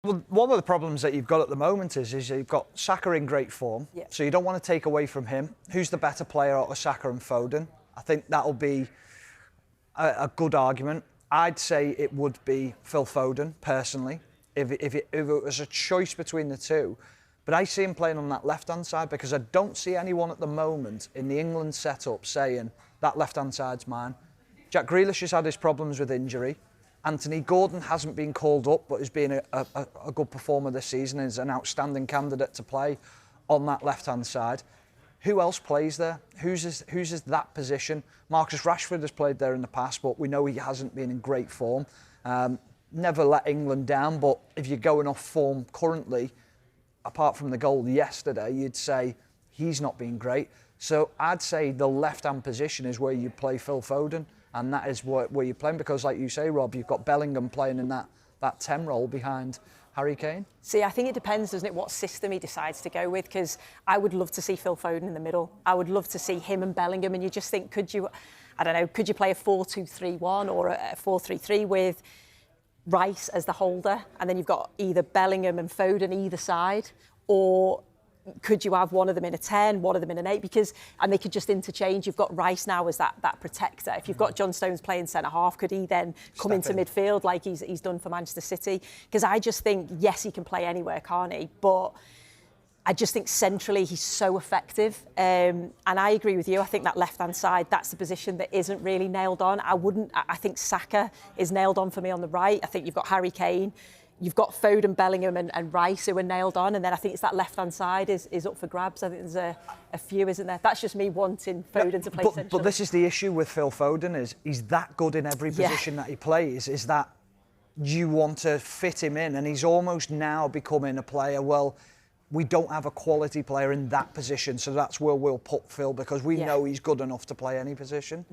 Well, one of the problems that you've got at the moment is you've got Saka in great form, so you don't want to take away from him. Who's the better player out of Saka and Foden? I think that'll be a good argument. I'd say it would be Phil Foden, personally, if it was a choice between the two. But I see him playing on that left-hand side because I don't see anyone at the moment in the England setup saying that left-hand side's mine. Jack Grealish has had his problems with injury. Anthony Gordon hasn't been called up, but has been a good performer this season and is an outstanding candidate to play on that left-hand side. Who else plays there? Who's is that position? Marcus Rashford has played there in the past, but we know he hasn't been in great form. Never let England down, but if you're going off form currently, apart from the goal yesterday, you'd say he's not been great. So I'd say the left-hand position is where you play Phil Foden. And that is where you're playing because, like you say, Rob, you've got Bellingham playing in that 10 role behind Harry Kane. See, I think it depends, doesn't it, what system he decides to go with, because I would love to see Phil Foden in the middle. I would love to see him and Bellingham, and you just think, could you play a 4-2-3-1 or a 4-3-3 with Rice as the holder, and then you've got either Bellingham and Foden either side, or could you have one of them in a 10, one of them in an 8? And they could just interchange. You've got Rice now as that protector. If you've got John Stones playing centre-half, could he then come into midfield like he's done for Manchester City? Because I just think, yes, he can play anywhere, can't he? But I just think centrally he's so effective. And I agree with you. I think that left-hand side, that's the position that isn't really nailed on. I think Saka is nailed on for me on the right. I think you've got Harry Kane. You've got Foden, Bellingham and Rice who are nailed on, and then I think it's that left-hand side is up for grabs. I think there's a few, isn't there? That's just me wanting Foden to play centrally. But this is the issue with Phil Foden, is he's that good in every position that he plays, is that you want to fit him in, and he's almost now becoming a player, well, we don't have a quality player in that position, so that's where we'll put Phil because we know he's good enough to play any position.